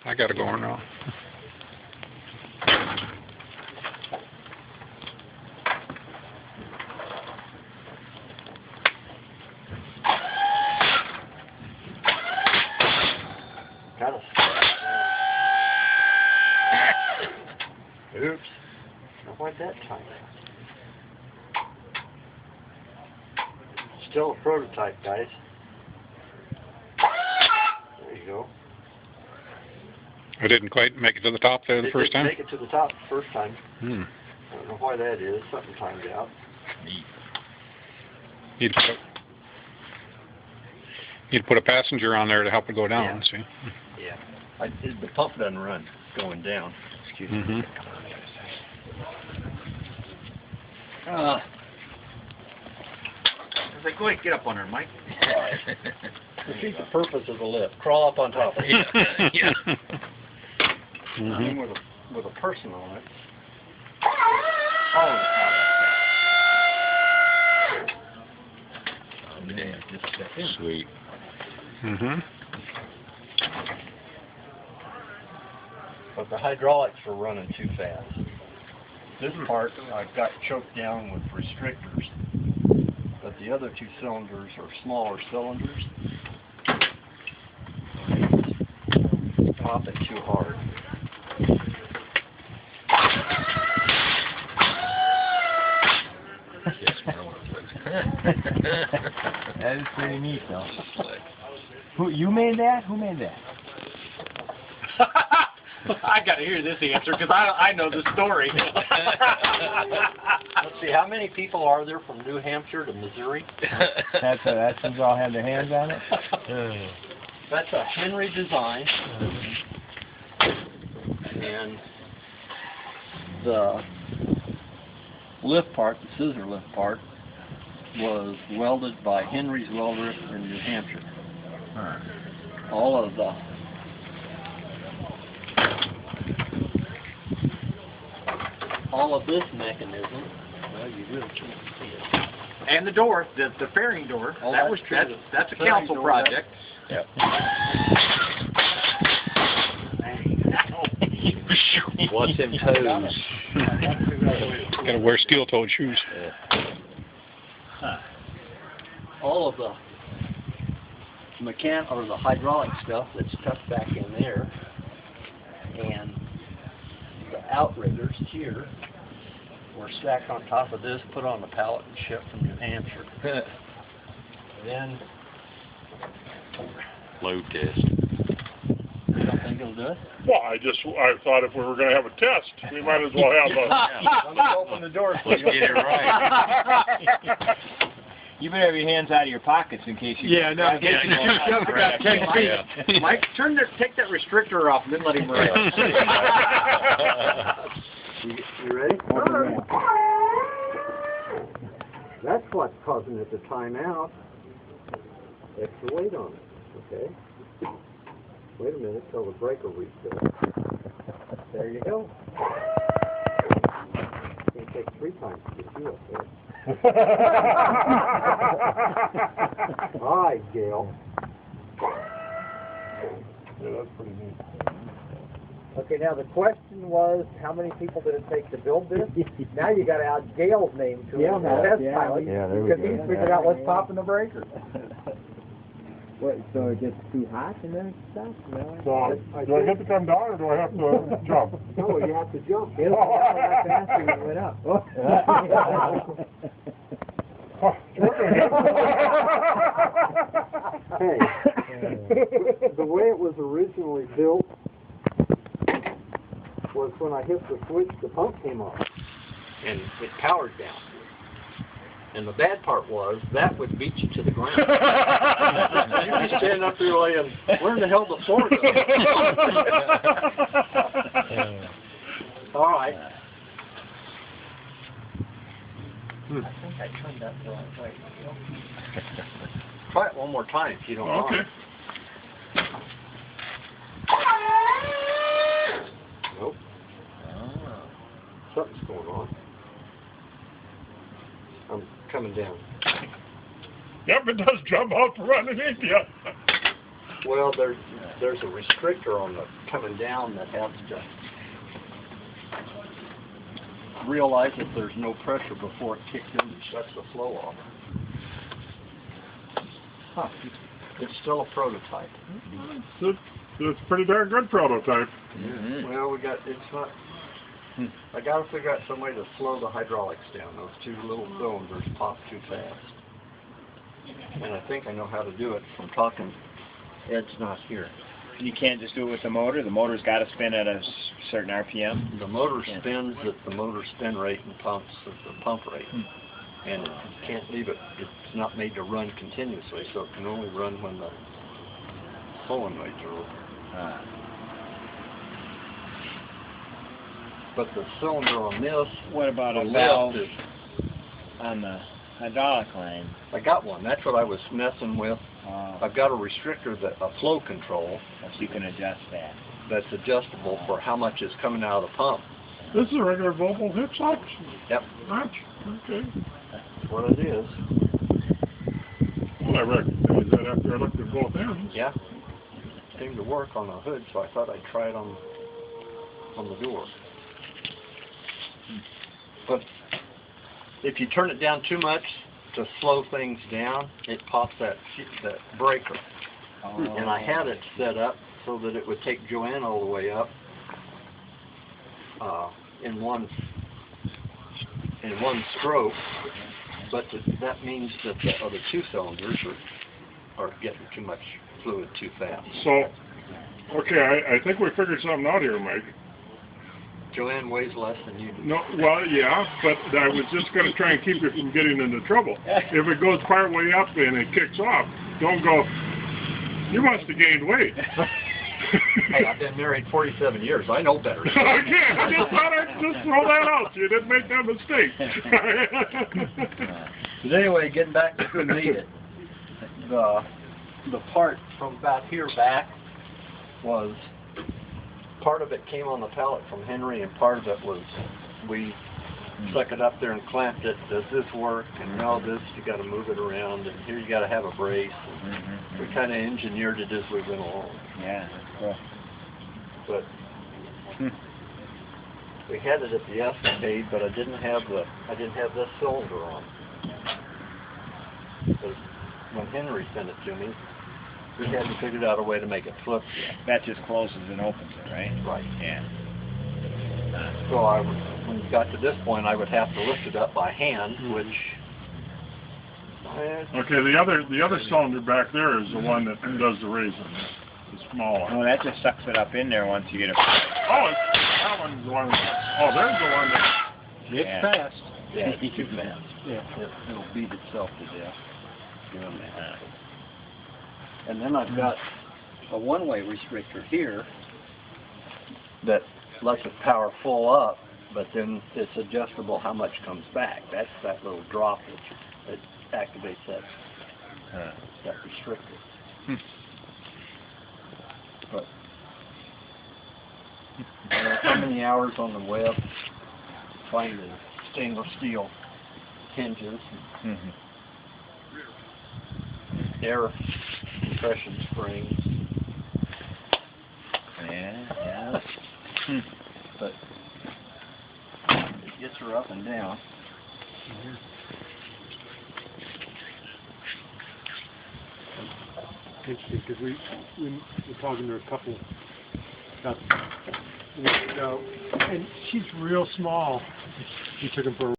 I gotta go now. Got us. Oops. Now why'd that time out? Still a prototype, guys. There you go. I didn't quite make it to the top there the first time? Make it to the top the first time. Hmm. I don't know why that is. Something timed out. Neat. You'd put a passenger on there to help it go down, Yeah. see? Yeah. The pump doesn't run going down. Excuse me. Mm-hmm. I was like, go ahead, get up on her, Mike. Defeat the purpose of the lift. Crawl up on top of it. Yeah. Mm-hmm. With a person on it. Oh, Man, just a second. Sweet. Mm-hmm. But the hydraulics were running too fast. This part got choked down with restrictors, but the other two cylinders are smaller cylinders. Pop it too hard. That is pretty neat, though. You made that? Who made that? I got to hear this answer because I know the story. Let's see, how many people are there from New Hampshire to Missouri? That's who's all had their hands on it? That's a Henry design. And the lift part, the scissor lift part, was welded by Henry's Welder in New Hampshire. All of this mechanism, well, you really can't see it. And the door, the fairing door, Oh, that was true. that's a Fairing council door, project. Yep. Watch them toes. Gotta wear steel-toed shoes. All of the the hydraulic stuff that's tucked back in there, and the outriggers here were stacked on top of this, put on the pallet and shipped from New Hampshire. Then, Load test. you don't think it'll do it? Well, I thought if we were going to have a test, we might as well have a... Let me open the door for Let's you. get it right. You better have your hands out of your pockets in case you... Yeah, no, in case you shove it back 10 feet. Mike, take that restrictor off and then let him run. You ready? That's what's causing it to time out. Extra weight on it, okay? Wait a minute till the breaker resets. There you go. It's going to take 3 times to get you up there. All right, Gail. Yeah, that's pretty neat. Okay, now the question was, how many people did it take to build this? Now you got to add Gail's name to it. Gail has, Test yeah. pilot, Yeah, there we because go. he's figured out what's popping the breaker. What, so it gets too hot and then it stops? So, do I get to come down or do I have to jump? No, you have to jump. It'll go down a lot faster than it went up. Hey, the way it was originally built was when I hit the switch, the pump came on, and it powered down. And the bad part was, that would beat you to the ground. You'd be standing up there laying, where in the hell the floor go? All right. I think I turned that the wrong way. Try it one more time if you don't mind. Okay. Nope. Something's going on. I'm coming down. Yep, it does jump out for running into you. Well, there's there's a restrictor on the coming down that has to realize that there's no pressure before it kicks in and shuts the flow off. Huh. It's still a prototype. It's a pretty darn good prototype. Well, it's not, I gotta figure out some way to slow the hydraulics down. Those two little cylinders pop too fast. And I think I know how to do it from talking. Ed's not here. You can't just do it with the motor? The motor's got to spin at a certain RPM? The motor spins at the motor spin rate and pumps at the pump rate. And you can't leave it, it's not made to run continuously, so it can only run when the solenoids are open. But the cylinder on this, What about the a valve left is, on the hydraulic line? I got one, that's what I was messing with. Oh, I've got a restrictor, a flow control, so you can adjust that. that's adjustable for how much is coming out of the pump. This is a regular Volvo hitch latch? Yep. Latch? Okay. That's what it is. Well, I recognized that after I looked at both ends. Yeah. Seemed to work on the hood, so I thought I'd try it on the door. But if you turn it down too much to slow things down, it pops that breaker. Oh. And I had it set up so that it would take Joanne all the way up in one stroke. But that means that the other two cylinders are getting too much fluid too fast. So, okay, I think we figured something out here, Mike. Joanne weighs less than you do. No, well, yeah, but I was just going to try and keep you from getting into trouble. If it goes part way up and it kicks off, don't go, you must have gained weight. Hey, I've been married 47 years. I know better. Okay, I just thought I'd just throw that out. You didn't make that mistake. But anyway, getting back to who needed it, the part from about here back was, part of it came on the pallet from Henry and part of it was, we stuck it up there and clamped it. Does this work? And no, this, you got to move it around, and here you got to have a brace. We kind of engineered it as we went along. Yeah, that's cool. But we had it at the Escapade, but I didn't have this cylinder on. Because when Henry sent it to me, we hadn't figured out a way to make it flip yet. That just closes and opens it, right? Right. Yeah. So when you got to this point, I would have to lift it up by hand, which. Okay, the other cylinder back there is the one that does the raising, the small one. Oh, that just sucks it up in there once you get it. Oh, that one's the one. Oh, there's the one that. It's Yeah. fast. Yeah, it's too fast. Yeah. It'll beat itself to death doing that. And then I've got a one-way restrictor here that lets it power full up, but then it's adjustable how much comes back. That's that little drop that activates that restrictor. But I don't know how many hours on the web finding stainless steel hinges, air compression springs. Yeah. But it gets her up and down. Interesting, because we were talking to a couple about a week ago, and she's real small. We took him for a